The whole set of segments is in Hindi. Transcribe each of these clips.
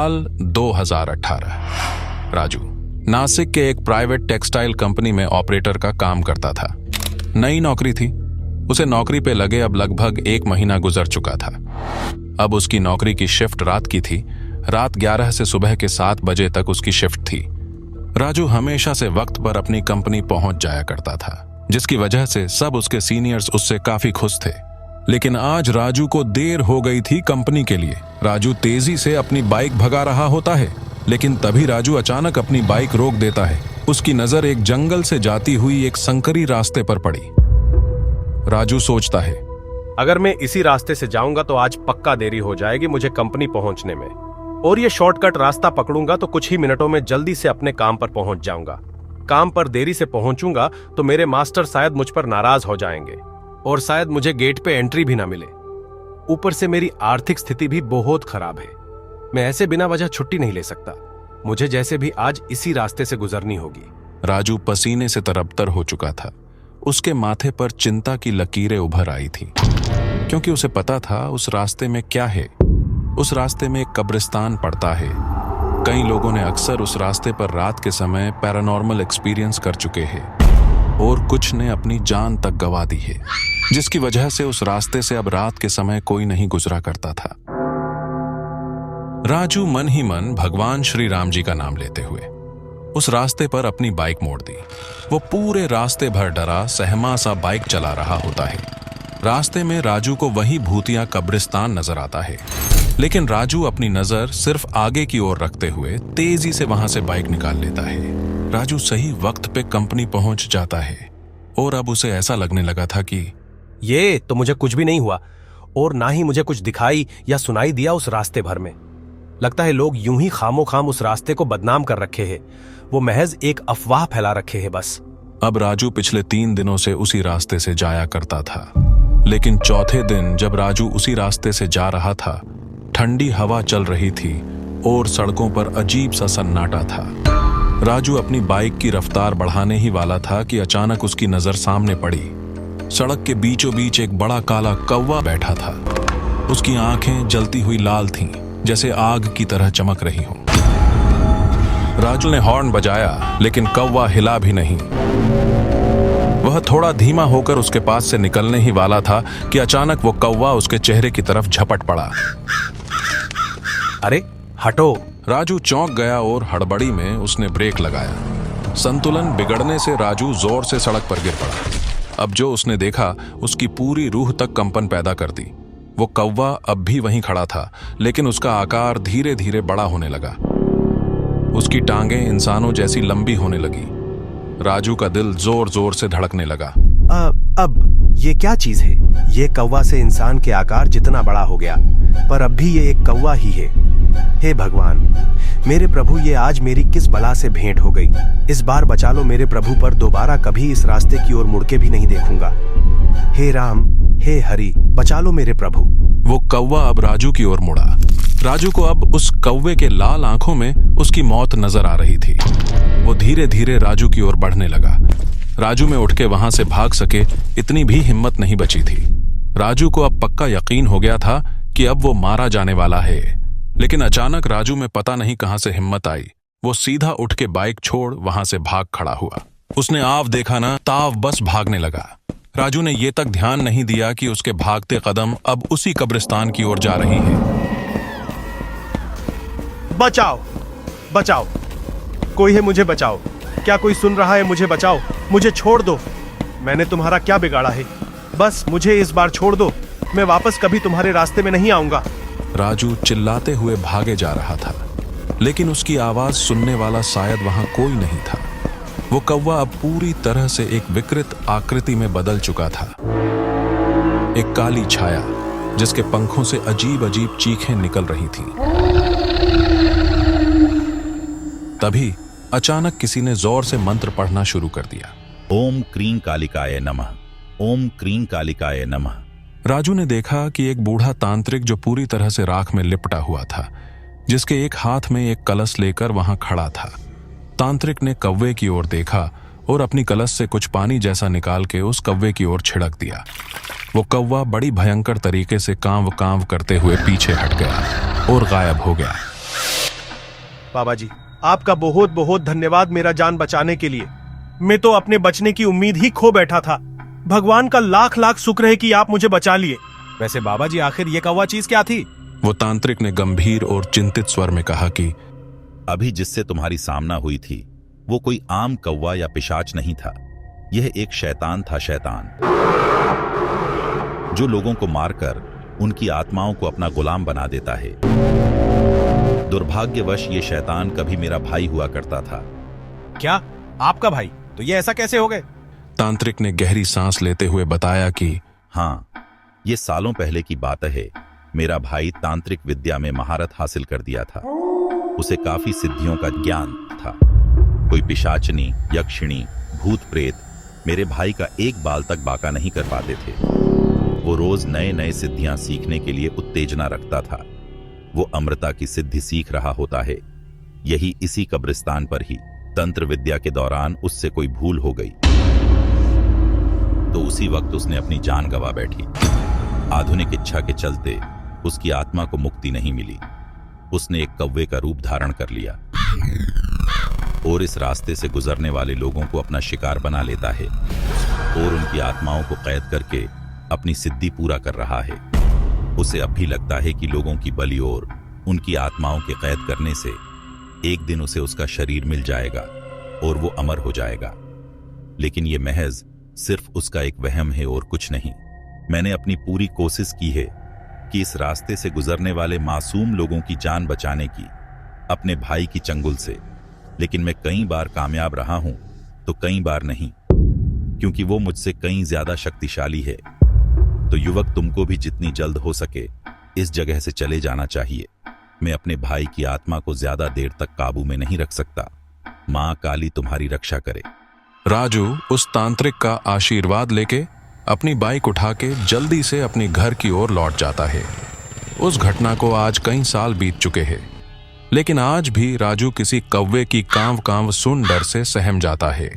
साल 2018। राजू नासिक के एक प्राइवेट टेक्सटाइल कंपनी में ऑपरेटर का काम करता था। नई नौकरी थी। उसे नौकरी पे लगे अब लगभग 1 महीना गुजर चुका था। अब उसकी नौकरी की शिफ्ट रात की थी। रात 11 से सुबह के 7 बजे तक उसकी शिफ्ट थी। राजू हमेशा से वक्त पर अपनी कंपनी पहुंच जाया करता था, जिसकी वजह से सब उसके सीनियर्स उससे काफी खुश थे। लेकिन आज राजू को देर हो गई थी कंपनी के लिए। राजू तेजी से अपनी बाइक भगा रहा होता है, लेकिन तभी राजू अचानक अपनी बाइक रोक देता है। उसकी नजर एक जंगल से जाती हुई एक संकरी रास्ते पर पड़ी। राजू सोचता है, अगर मैं इसी रास्ते से जाऊंगा तो आज पक्का देरी हो जाएगी मुझे कंपनी पहुंचने में, और ये शॉर्टकट रास्ता पकड़ूंगा तो कुछ ही मिनटों में जल्दी से अपने काम पर पहुंच जाऊंगा। काम पर देरी से पहुंचूंगा तो मेरे मास्टर शायद मुझ पर नाराज हो जाएंगे और शायद मुझे गेट पे एंट्री भी ना मिले। ऊपर से मेरी आर्थिक स्थिति भी बहुत खराब है। मैं ऐसे बिना वजह छुट्टी नहीं ले सकता। मुझे जैसे भी आज इसी रास्ते से गुजरनी होगी। राजू पसीने से तरबतर हो चुका था। उसके माथे पर चिंता की लकीरें उभर आई थी, क्योंकि उसे पता था उस रास्ते में क्या है। उस रास्ते में एक कब्रिस्तान पड़ता है। कई लोगों ने अक्सर उस रास्ते पर रात के समय पैरानॉर्मल एक्सपीरियंस कर चुके हैं, और कुछ ने अपनी जान तक गंवा दी है, जिसकी वजह से उस रास्ते से अब रात के समय कोई नहीं गुजरा करता था। राजू मन ही मन भगवान श्री राम जी का नाम लेते हुए उस रास्ते पर अपनी बाइक मोड़ दी। वो पूरे रास्ते भर डरा सहमा सा बाइक चला रहा होता है। रास्ते में राजू को वही भूतिया कब्रिस्तान नजर आता है, लेकिन राजू अपनी नजर सिर्फ आगे की ओर रखते हुए तेजी से वहां से बाइक निकाल लेता है। राजू सही वक्त पे कंपनी पहुंच जाता है, और अब उसे ऐसा लगने लगा था कि ये तो मुझे कुछ भी नहीं हुआ, और ना ही मुझे कुछ दिखाई या सुनाई दिया उस रास्ते भर में। लगता है लोग यूं ही खामोखाम उस रास्ते को बदनाम कर रखे हैं। वो महज एक अफवाह फैला रखे हैं बस। अब राजू पिछले 3 दिनों से उसी रास्ते से जाया करता था, लेकिन चौथे दिन जब राजू उसी रास्ते से जा रहा था, ठंडी हवा चल रही थी और सड़कों पर अजीब सा सन्नाटा था। राजू अपनी बाइक की रफ्तार बढ़ाने ही वाला था कि अचानक उसकी नजर सामने पड़ी। सड़क के बीचों बीच एक बड़ा काला कौवा बैठा था। उसकी आंखें जलती हुई लाल थीं, जैसे आग की तरह चमक रही हों। राजू ने हॉर्न बजाया, लेकिन कौवा हिला भी नहीं। वह थोड़ा धीमा होकर उसके पास से निकलने ही वाला था कि अचानक वो कौवा उसके चेहरे की तरफ झपट पड़ा। अरे हटो! राजू चौंक गया और हड़बड़ी में उसने ब्रेक लगाया। संतुलन बिगड़ने से राजू जोर से सड़क पर गिर पड़ा। अब जो उसने देखा उसकी पूरी रूह तक कंपन पैदा कर दी। वो कौवा अब भी वहीं खड़ा था, लेकिन उसका आकार धीरे धीरे बड़ा होने लगा। उसकी टांगें इंसानों जैसी लंबी होने लगी। राजू का दिल जोर जोर से धड़कने लगा। अब ये क्या चीज है? ये कौवा से इंसान के आकार जितना बड़ा हो गया, पर अब भी ये एक कौवा ही है। हे भगवान, मेरे प्रभु, ये आज मेरी किस बला से भेंट हो गई। इस बार बचा लो मेरे प्रभु, पर दोबारा कभी इस रास्ते की ओर मुड़ के भी नहीं देखूंगा। हे राम, हे हरि, बचा लो मेरे प्रभु। वो कौवा अब राजू की ओर मुड़ा। राजू को अब उस कौवे के लाल आंखों में उसकी मौत नजर आ रही थी। वो धीरे धीरे राजू की ओर बढ़ने लगा। राजू में उठ के वहां से भाग सके इतनी भी हिम्मत नहीं बची थी। राजू को अब पक्का यकीन हो गया था कि अब वो मारा जाने वाला है। लेकिन अचानक राजू में पता नहीं कहां से हिम्मत आई। वो सीधा उठ के बाइक छोड़ वहां से भाग खड़ा हुआ। उसने आव देखा ना ताव बस भागने लगा। राजू ने ये तक ध्यान नहीं दिया कि उसके भागते कदम अब उसी कब्रिस्तान की ओर जा रही है। बचाओ! बचाओ! कोई है, मुझे बचाओ! क्या कोई सुन रहा है? मुझे बचाओ! मुझे छोड़ दो! मैंने तुम्हारा क्या बिगाड़ा है? बस मुझे इस बार छोड़ दो। मैं वापस कभी तुम्हारे रास्ते में नहीं आऊंगा। राजू चिल्लाते हुए भागे जा रहा था, लेकिन उसकी आवाज सुनने वाला शायद वहां कोई नहीं था। वो कौवा अब पूरी तरह से एक विकृत आकृति में बदल चुका था। एक काली छाया जिसके पंखों से अजीब अजीब चीखें निकल रही थीं। तभी अचानक किसी ने जोर से मंत्र पढ़ना शुरू कर दिया। ओम क्रीं कालिकाय नमः, ओम क्रीं कालिकाय नमः। राजू ने देखा कि एक बूढ़ा तांत्रिक जो पूरी तरह से राख में लिपटा हुआ था, जिसके एक हाथ में एक कलश लेकर वहां खड़ा था। तांत्रिक ने कौवे की ओर देखा और अपनी कलश से कुछ पानी जैसा निकाल के उस कौवे की ओर छिड़क दिया। वो कौवा बड़ी भयंकर तरीके से कांव कांव करते हुए पीछे हट गया और गायब हो गया। बाबा जी, आपका बहुत बहुत धन्यवाद मेरा जान बचाने के लिए। मैं तो अपने बचने की उम्मीद ही खो बैठा था। भगवान का लाख लाख शुक्र है कि आप मुझे बचा लिए। वैसे बाबा जी, आखिर ये कौवा चीज क्या थी? वो तांत्रिक ने गंभीर और चिंतित स्वर में कहा कि अभी जिससे तुम्हारी सामना हुई थी वो कोई आम कौवा या पिशाच नहीं था। यह एक शैतान था, शैतान जो लोगों को मारकर उनकी आत्माओं को अपना गुलाम बना देता है। दुर्भाग्यवश ये शैतान कभी मेरा भाई हुआ करता था। क्या? आपका भाई? तो ये ऐसा कैसे हो गए? तांत्रिक ने गहरी सांस लेते हुए बताया कि हाँ, ये सालों पहले की बात है। मेरा भाई तांत्रिक विद्या में महारत हासिल कर दिया था। उसे काफी सिद्धियों का ज्ञान था। कोई पिशाचनी, यक्षिणी, भूत प्रेत मेरे भाई का एक बाल तक बाका नहीं कर पाते थे। वो रोज नए नए सिद्धियां सीखने के लिए उत्तेजना रखता था। वो अमृता की सिद्धि सीख रहा होता है। यही इसी कब्रिस्तान पर ही तंत्र विद्या के दौरान उससे कोई भूल हो गई तो उसी वक्त उसने अपनी जान गंवा बैठी। आधुनिक इच्छा के चलते उसकी आत्मा को मुक्ति नहीं मिली। उसने एक कौवे का रूप धारण कर लिया और इस रास्ते से गुजरने वाले लोगों को अपना शिकार बना लेता है और उनकी आत्माओं को कैद करके अपनी सिद्धि पूरा कर रहा है। उसे अब भी लगता है कि लोगों की बलि और उनकी आत्माओं के कैद करने से एक दिन उसे उसका शरीर मिल जाएगा और वो अमर हो जाएगा। लेकिन ये महज सिर्फ उसका एक वहम है और कुछ नहीं। मैंने अपनी पूरी कोशिश की है कि इस रास्ते से गुजरने वाले मासूम लोगों की जान बचाने की, अपने भाई की चंगुल से। लेकिन मैं कई बार कामयाब रहा हूं तो कई बार नहीं, क्योंकि वो मुझसे कहीं ज्यादा शक्तिशाली है। तो युवक, तुमको भी जितनी जल्द हो सके इस जगह से चले जाना चाहिए। मैं अपने भाई की आत्मा को ज्यादा देर तक काबू में नहीं रख सकता। मां काली तुम्हारी रक्षा करे। राजू उस तांत्रिक का आशीर्वाद लेके अपनी बाइक उठा के जल्दी से अपनी घर की ओर लौट जाता है। उस घटना को आज कई साल बीत चुके हैं, लेकिन आज भी राजू किसी कौवे की कांव कांव सुन डर से सहम जाता है।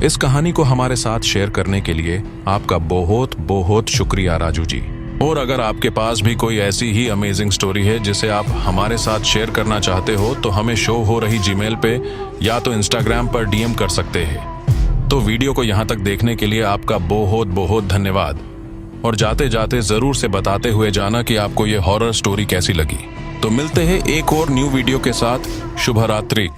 इस कहानी को हमारे साथ शेयर करने के लिए आपका बहुत बहुत शुक्रिया राजू जी। और अगर आपके पास भी कोई ऐसी ही अमेजिंग स्टोरी है जिसे आप हमारे साथ शेयर करना चाहते हो तो हमें शो हो रही जीमेल पे या तो इंस्टाग्राम पर डीएम कर सकते हैं। तो वीडियो को यहाँ तक देखने के लिए आपका बहुत बहुत धन्यवाद। और जाते जाते जरूर से बताते हुए जाना कि आपको ये हॉरर स्टोरी कैसी लगी। तो मिलते हैं एक और न्यू वीडियो के साथ। शुभ रात्रि।